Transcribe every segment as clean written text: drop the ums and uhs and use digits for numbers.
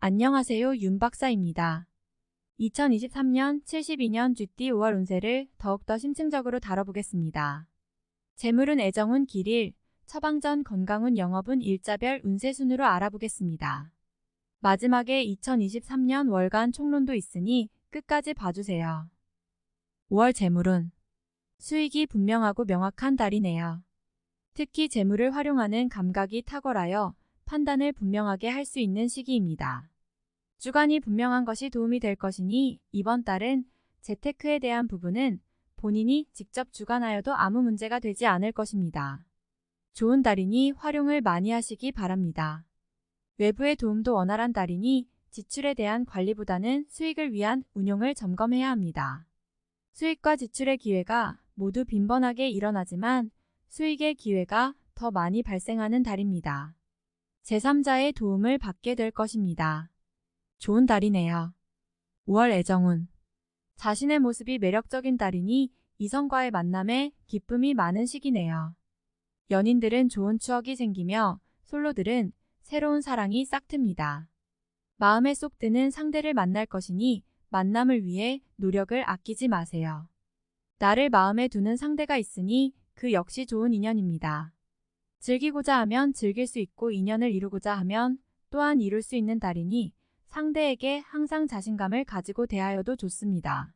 안녕하세요, 윤 박사입니다. 2023년 72년 GT 5월 운세를 더욱더 심층적으로 다뤄보겠습니다. 재물운 애정운 길일, 처방전 건강운 영업운 일자별 운세 순으로 알아보겠습니다. 마지막에 2023년 월간 총론도 있으니 끝까지 봐주세요. 5월 재물운, 수익이 분명하고 명확한 달이네요. 특히 재물을 활용하는 감각이 탁월하여 판단을 분명하게 할 수 있는 시기입니다. 주관이 분명한 것이 도움이 될 것이니 이번 달은 재테크에 대한 부분은 본인이 직접 주관하여도 아무 문제가 되지 않을 것입니다. 좋은 달이니 활용을 많이 하시기 바랍니다. 외부의 도움도 원활한 달이니 지출에 대한 관리보다는 수익을 위한 운용을 점검해야 합니다. 수익과 지출의 기회가 모두 빈번하게 일어나지만 수익의 기회가 더 많이 발생하는 달입니다. 제3자의 도움을 받게 될 것입니다. 좋은 달이네요. 5월 애정운, 자신의 모습이 매력적인 달이니 이성과의 만남에 기쁨이 많은 시기네요. 연인들은 좋은 추억이 생기며 솔로들은 새로운 사랑이 싹틉니다. 마음에 쏙 드는 상대를 만날 것이니 만남을 위해 노력을 아끼지 마세요. 나를 마음에 두는 상대가 있으니 그 역시 좋은 인연입니다. 즐기고자 하면 즐길 수 있고 인연을 이루고자 하면 또한 이룰 수 있는 달이니 상대에게 항상 자신감을 가지고 대하여도 좋습니다.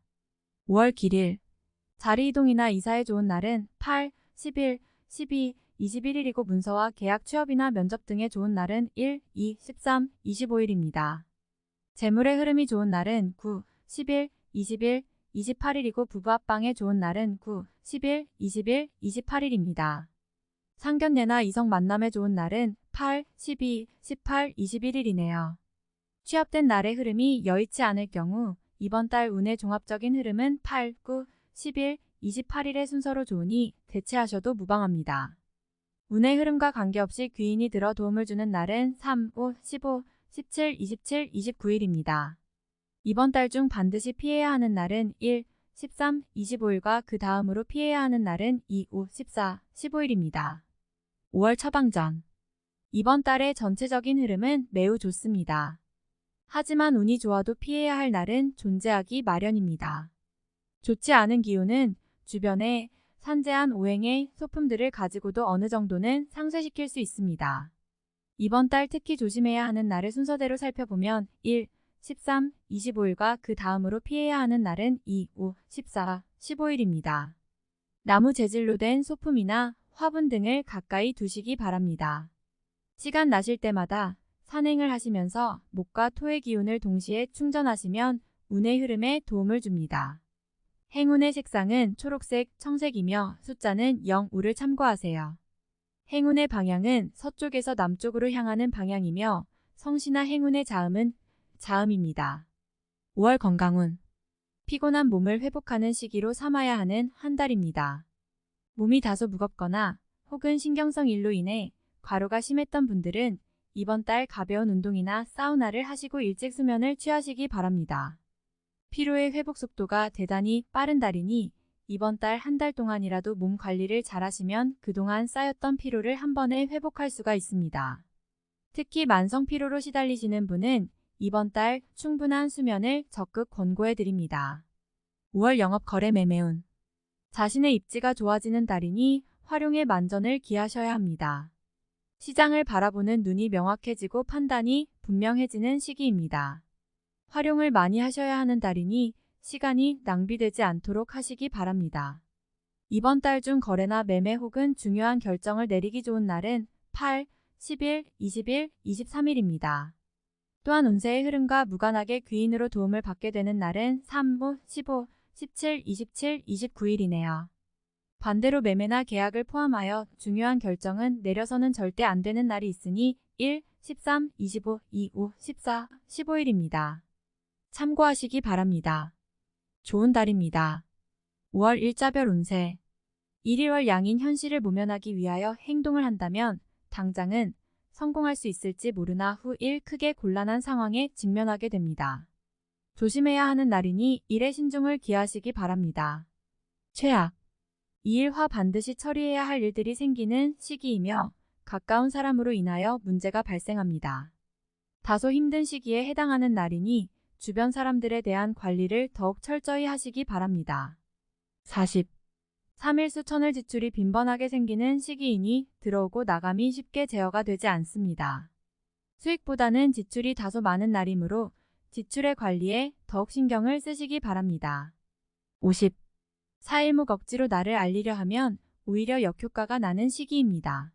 5월 길일, 자리 이동이나 이사에 좋은 날은 8, 11, 12, 21일이고 문서와 계약 취업이나 면접 등에 좋은 날은 1, 2, 13, 25일입니다. 재물의 흐름이 좋은 날은 9, 11, 20일, 28일이고 부부 합방에 좋은 날은 9, 11, 20일, 28일입니다. 상견례나 이성 만남에 좋은 날은 8, 12, 18, 21일이네요. 취업된 날의 흐름이 여의치 않을 경우 이번 달 운의 종합적인 흐름은 8, 9, 11, 28일의 순서로 좋으니 대체하셔도 무방합니다. 운의 흐름과 관계없이 귀인이 들어 도움을 주는 날은 3, 5, 15, 17, 27, 29일입니다. 이번 달 중 반드시 피해야 하는 날은 1, 13, 25일과 그 다음으로 피해야 하는 날은 2, 5, 14, 15일입니다. 5월 처방전, 이번 달의 전체적인 흐름은 매우 좋습니다. 하지만 운이 좋아도 피해야 할 날은 존재하기 마련입니다. 좋지 않은 기운은 주변에 산재한 오행의 소품들을 가지고도 어느 정도는 상쇄시킬 수 있습니다. 이번 달 특히 조심해야 하는 날을 순서대로 살펴보면 1, 13, 25일과 그 다음으로 피해야 하는 날은 2, 5, 14, 15일입니다. 나무 재질로 된 소품이나 화분 등을 가까이 두시기 바랍니다. 시간 나실 때마다 산행을 하시면서 목과 토의 기운을 동시에 충전하시면 운의 흐름에 도움을 줍니다. 행운의 색상은 초록색, 청색이며 숫자는 0, 5를 참고하세요. 행운의 방향은 서쪽에서 남쪽으로 향하는 방향이며 성씨나 행운의 자음은 자음입니다. 5월 건강운, 피곤한 몸을 회복하는 시기로 삼아야 하는 한 달입니다. 몸이 다소 무겁거나 혹은 신경성 일로 인해 과로가 심했던 분들은 이번 달 가벼운 운동이나 사우나를 하시고 일찍 수면을 취하시기 바랍니다. 피로의 회복 속도가 대단히 빠른 달이니 이번 달 한 달 동안이라도 몸 관리를 잘 하시면 그동안 쌓였던 피로를 한 번에 회복할 수가 있습니다. 특히 만성 피로로 시달리시는 분은 이번 달 충분한 수면을 적극 권고해 드립니다. 5월 영업 거래 매매운, 자신의 입지가 좋아지는 달이니 활용에 만전을 기하셔야 합니다. 시장을 바라보는 눈이 명확해지고 판단이 분명해지는 시기입니다. 활용을 많이 하셔야 하는 달이니 시간이 낭비되지 않도록 하시기 바랍니다. 이번 달 중 거래나 매매 혹은 중요한 결정을 내리기 좋은 날은 8, 10일, 20일, 23일입니다. 또한 운세의 흐름과 무관하게 귀인으로 도움을 받게 되는 날은 3, 5, 15, 17, 27, 29일이네요. 반대로 매매나 계약을 포함하여 중요한 결정은 내려서는 절대 안 되는 날이 있으니 1, 13, 25, 25, 14, 15일입니다. 참고하시기 바랍니다. 좋은 달입니다. 5월 일자별 운세, 1월 양인 현실을 모면하기 위하여 행동을 한다면 당장은 성공할 수 있을지 모르나 후 1 크게 곤란한 상황에 직면하게 됩니다. 조심해야 하는 날이니 일에 신중을 기하시기 바랍니다. 최악, 이 일화 반드시 처리해야 할 일들이 생기는 시기이며 가까운 사람으로 인하여 문제가 발생합니다. 다소 힘든 시기에 해당하는 날이니 주변 사람들에 대한 관리를 더욱 철저히 하시기 바랍니다. 40. 3일수 천을 지출이 빈번하게 생기는 시기이니 들어오고 나감이 쉽게 제어가 되지 않습니다. 수익보다는 지출이 다소 많은 날이므로 지출의 관리에 더욱 신경을 쓰시기 바랍니다. 50. 4일목 억지로 나를 알리려 하면 오히려 역효과가 나는 시기입니다.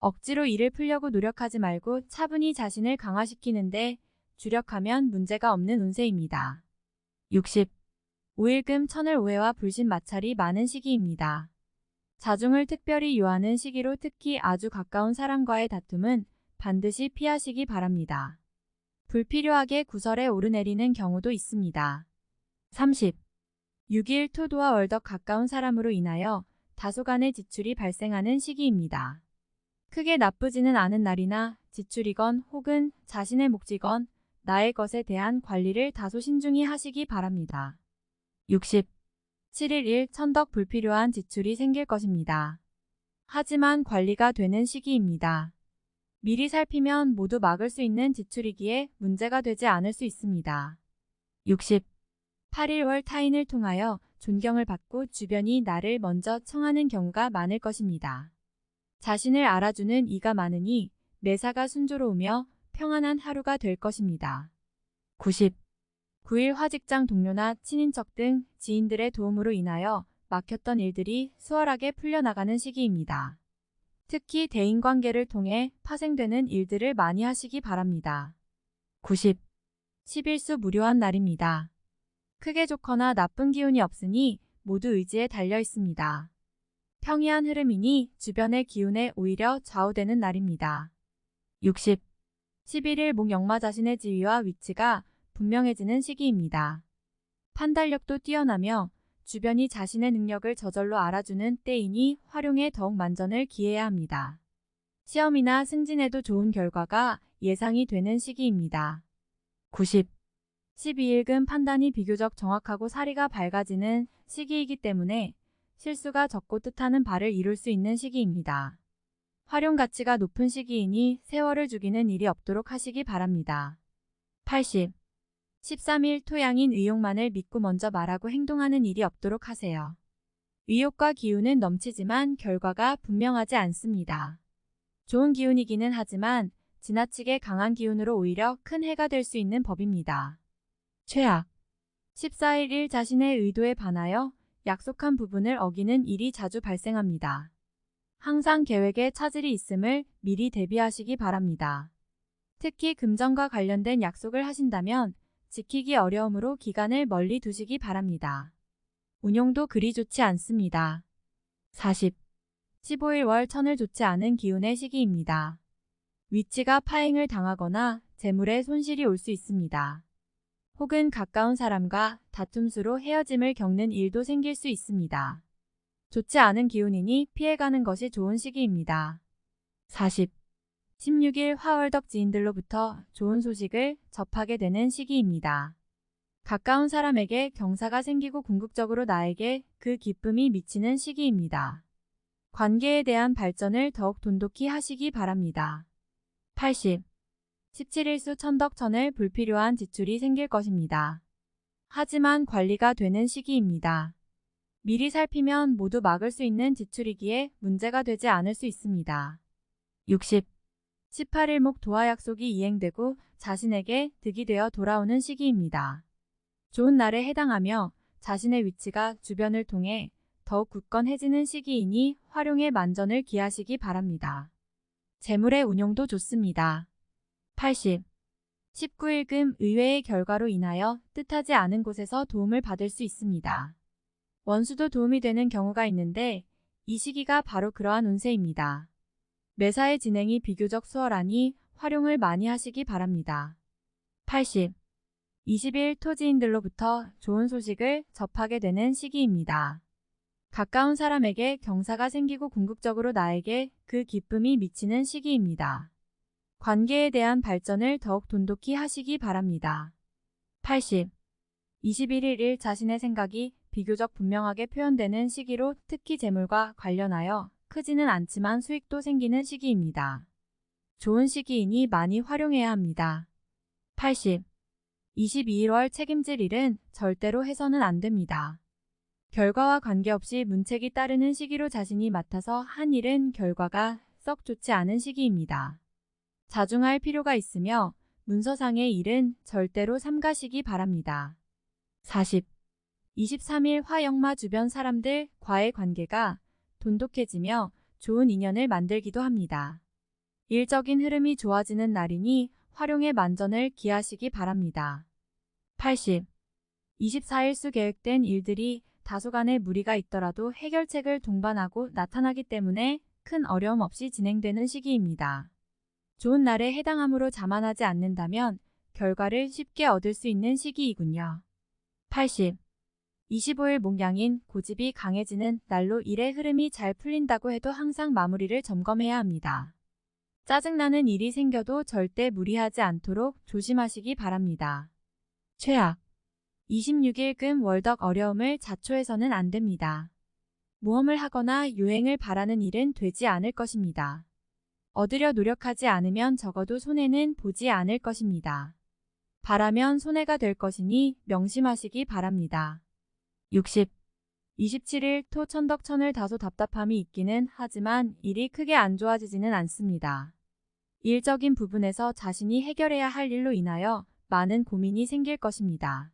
억지로 일을 풀려고 노력하지 말고 차분히 자신을 강화시키는데 주력하면 문제가 없는 운세입니다. 60. 5일금 천을 오해와 불신 마찰이 많은 시기입니다. 자중을 특별히 요하는 시기로 특히 아주 가까운 사람과의 다툼은 반드시 피하시기 바랍니다. 불필요하게 구설에 오르내리는 경우도 있습니다. 30. 6일 토도와 월덕 가까운 사람으로 인하여 다소간의 지출이 발생하는 시기입니다. 크게 나쁘지는 않은 날이나 지출이건 혹은 자신의 몫이건 나의 것에 대한 관리를 다소 신중히 하시기 바랍니다. 60. 7일 일 천덕 불필요한 지출이 생길 것입니다. 하지만 관리가 되는 시기입니다. 미리 살피면 모두 막을 수 있는 지출이기에 문제가 되지 않을 수 있습니다. 60. 8일 월 타인을 통하여 존경을 받고 주변이 나를 먼저 청하는 경우가 많을 것입니다. 자신을 알아주는 이가 많으니 매사가 순조로우며 평안한 하루가 될 것입니다. 90. 9일 화직장 동료나 친인척 등 지인들의 도움으로 인하여 막혔던 일들이 수월하게 풀려나가는 시기입니다. 특히 대인관계를 통해 파생되는 일들을 많이 하시기 바랍니다. 90. 11수 무료한 날입니다. 크게 좋거나 나쁜 기운이 없으니 모두 의지에 달려 있습니다. 평이한 흐름이니 주변의 기운에 오히려 좌우되는 날입니다. 60. 11일 목역마 자신의 지위와 위치가 분명해지는 시기입니다. 판단력도 뛰어나며 주변이 자신의 능력을 저절로 알아주는 때이니 활용에 더욱 만전을 기해야 합니다. 시험이나 승진에도 좋은 결과가 예상이 되는 시기입니다. 90. 12일금 판단이 비교적 정확하고 사리가 밝아지는 시기이기 때문에 실수가 적고 뜻하는 바를 이룰 수 있는 시기입니다. 활용 가치가 높은 시기이니 세월을 죽이는 일이 없도록 하시기 바랍니다. 80. 13일 토양인 의욕만을 믿고 먼저 말하고 행동하는 일이 없도록 하세요. 의욕과 기운은 넘치지만 결과가 분명하지 않습니다. 좋은 기운이기는 하지만 지나치게 강한 기운으로 오히려 큰 해가 될 수 있는 법입니다. 최악. 14일 일 자신의 의도에 반하여 약속한 부분을 어기는 일이 자주 발생합니다. 항상 계획에 차질이 있음을 미리 대비하시기 바랍니다. 특히 금전과 관련된 약속을 하신다면 지키기 어려우므로 기간을 멀리 두시기 바랍니다. 운용도 그리 좋지 않습니다. 40. 15일 월 천을 좋지 않은 기운의 시기입니다. 위치가 파행을 당하거나 재물에 손실이 올 수 있습니다. 혹은 가까운 사람과 다툼수로 헤어짐을 겪는 일도 생길 수 있습니다. 좋지 않은 기운이니 피해가는 것이 좋은 시기입니다. 40. 16일 화월덕 지인들로부터 좋은 소식을 접하게 되는 시기입니다. 가까운 사람에게 경사가 생기고 궁극적으로 나에게 그 기쁨이 미치는 시기입니다. 관계에 대한 발전을 더욱 돈독히 하시기 바랍니다. 80. 17일수 천덕천을 불필요한 지출이 생길 것입니다. 하지만 관리가 되는 시기입니다. 미리 살피면 모두 막을 수 있는 지출이기에 문제가 되지 않을 수 있습니다. 60. 18일목 도화 약속이 이행되고 자신에게 득이 되어 돌아오는 시기입니다. 좋은 날에 해당하며 자신의 위치가 주변을 통해 더욱 굳건해지는 시기이니 활용에 만전을 기하시기 바랍니다. 재물의 운용도 좋습니다. 80. 19일금 의외의 결과로 인하여 뜻하지 않은 곳에서 도움을 받을 수 있습니다. 원수도 도움이 되는 경우가 있는데 이 시기가 바로 그러한 운세입니다. 매사의 진행이 비교적 수월하니 활용을 많이 하시기 바랍니다. 80. 20일 토지인들로부터 좋은 소식을 접하게 되는 시기입니다. 가까운 사람에게 경사가 생기고 궁극적으로 나에게 그 기쁨이 미치는 시기입니다. 관계에 대한 발전을 더욱 돈독히 하시기 바랍니다. 80. 21일 일 자신의 생각이 비교적 분명하게 표현되는 시기로 특히 재물과 관련하여 크지는 않지만 수익도 생기는 시기입니다. 좋은 시기이니 많이 활용해야 합니다. 80. 22월 책임질 일은 절대로 해서는 안 됩니다. 결과와 관계없이 문책이 따르는 시기로 자신이 맡아서 한 일은 결과가 썩 좋지 않은 시기입니다. 자중할 필요가 있으며 문서상의 일은 절대로 삼가시기 바랍니다. 40. 23일 화역마 주변 사람들과의 관계가 돈독해지며 좋은 인연을 만들기도 합니다. 일적인 흐름이 좋아지는 날이니 활용의 만전을 기하시기 바랍니다. 80. 24일 수 계획된 일들이 다소간의 무리가 있더라도 해결책을 동반하고 나타나기 때문에 큰 어려움 없이 진행되는 시기입니다. 좋은 날에 해당함으로 자만하지 않는다면 결과를 쉽게 얻을 수 있는 시기이군요. 80. 25일 목양인 고집이 강해지는 날로 일의 흐름이 잘 풀린다고 해도 항상 마무리를 점검해야 합니다. 짜증나는 일이 생겨도 절대 무리하지 않도록 조심하시기 바랍니다. 최악. 26일 금 월덕 어려움을 자초해서는 안 됩니다. 모험을 하거나 유행을 바라는 일은 되지 않을 것입니다. 얻으려 노력하지 않으면 적어도 손해는 보지 않을 것입니다. 바라면 손해가 될 것이니 명심하시기 바랍니다. 60. 27일 토 천덕천을 다소 답답함이 있기는 하지만 일이 크게 안 좋아지지는 않습니다. 일적인 부분에서 자신이 해결해야 할 일로 인하여 많은 고민이 생길 것입니다.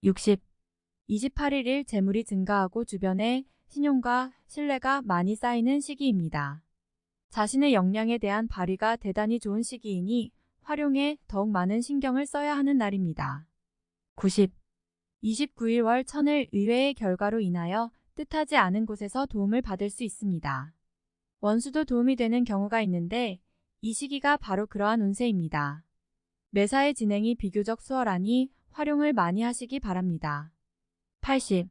60. 28일 재물이 증가하고 주변에 신용과 신뢰가 많이 쌓이는 시기입니다. 자신의 역량에 대한 발휘가 대단히 좋은 시기이니 활용에 더욱 많은 신경을 써야 하는 날입니다. 90. 29일 월 천을 의외의 결과로 인하여 뜻하지 않은 곳에서 도움을 받을 수 있습니다. 원수도 도움이 되는 경우가 있는데 이 시기가 바로 그러한 운세입니다. 매사의 진행이 비교적 수월하니 활용을 많이 하시기 바랍니다. 80.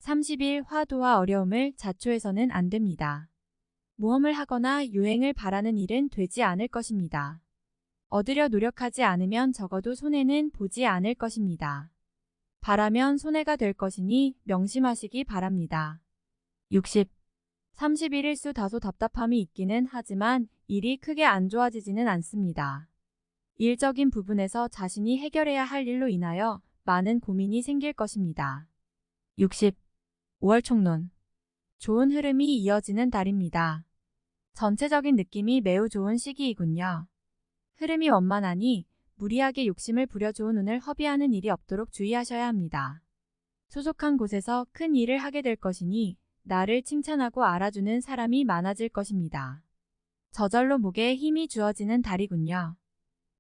30일 화두와 어려움을 자초해서는 안 됩니다. 모험을 하거나 유행을 바라는 일은 되지 않을 것입니다. 얻으려 노력하지 않으면 적어도 손해는 보지 않을 것입니다. 바라면 손해가 될 것이니 명심하시기 바랍니다. 60. 31일 수 다소 답답함이 있기는 하지만 일이 크게 안 좋아지지는 않습니다. 일적인 부분에서 자신이 해결해야 할 일로 인하여 많은 고민이 생길 것입니다. 60. 5월 총론. 좋은 흐름이 이어지는 달입니다. 전체적인 느낌이 매우 좋은 시기이군요. 흐름이 원만하니 무리하게 욕심을 부려 좋은 운을 허비하는 일이 없도록 주의하셔야 합니다. 소속한 곳에서 큰 일을 하게 될 것이니 나를 칭찬하고 알아주는 사람이 많아질 것입니다. 저절로 목에 힘이 주어지는 달이군요.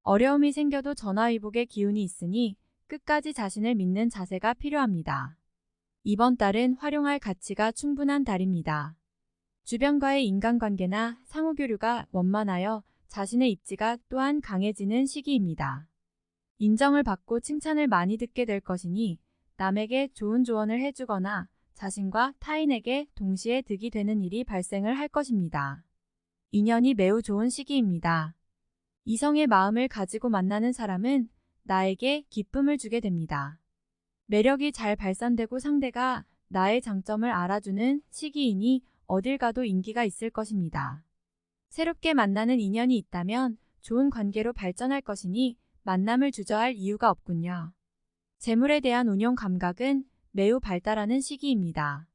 어려움이 생겨도 전화위복의 기운이 있으니 끝까지 자신을 믿는 자세가 필요합니다. 이번 달은 활용할 가치가 충분한 달입니다. 주변과의 인간관계나 상호교류가 원만하여 자신의 입지가 또한 강해지는 시기입니다. 인정을 받고 칭찬을 많이 듣게 될 것이니 남에게 좋은 조언을 해주거나 자신과 타인에게 동시에 득이 되는 일이 발생을 할 것입니다. 인연이 매우 좋은 시기입니다. 이성의 마음을 가지고 만나는 사람은 나에게 기쁨을 주게 됩니다. 매력이 잘 발산되고 상대가 나의 장점을 알아주는 시기이니 어딜 가도 인기가 있을 것입니다. 새롭게 만나는 인연이 있다면 좋은 관계로 발전할 것이니 만남을 주저할 이유가 없군요. 재물에 대한 운용 감각은 매우 발달하는 시기입니다.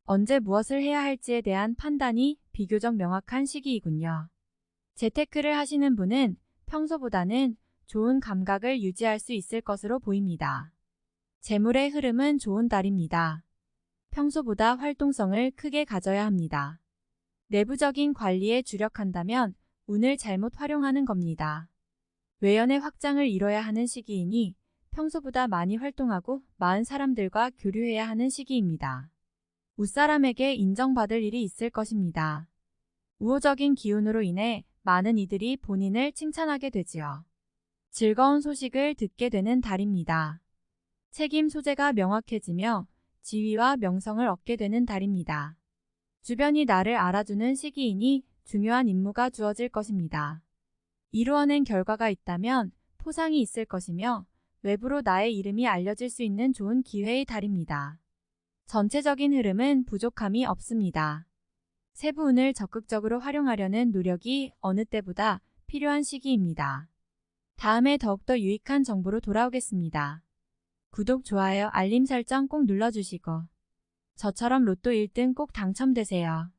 언제 무엇을 해야 할지에 대한 판단이 비교적 명확한 시기이군요. 재테크를 하시는 분은 평소보다는 좋은 감각을 유지할 수 있을 것으로 보입니다. 재물의 흐름은 좋은 달입니다. 평소보다 활동성을 크게 가져야 합니다. 내부적인 관리에 주력한다면 운을 잘못 활용하는 겁니다. 외연의 확장을 이뤄야 하는 시기이니 평소보다 많이 활동하고 많은 사람들과 교류해야 하는 시기입니다. 윗사람에게 인정받을 일이 있을 것입니다. 우호적인 기운으로 인해 많은 이들이 본인을 칭찬하게 되지요. 즐거운 소식을 듣게 되는 달입니다. 책임 소재가 명확해지며 지위와 명성을 얻게 되는 달입니다. 주변이 나를 알아주는 시기이니 중요한 임무가 주어질 것입니다. 이루어낸 결과가 있다면 포상이 있을 것이며 외부로 나의 이름이 알려질 수 있는 좋은 기회의 달입니다. 전체적인 흐름은 부족함이 없습니다. 세부운을 적극적으로 활용하려는 노력이 어느 때보다 필요한 시기입니다. 다음에 더욱더 유익한 정보로 돌아오겠습니다. 구독, 좋아요, 알림 설정 꼭 눌러주시고 저처럼 로또 1등 꼭 당첨되세요.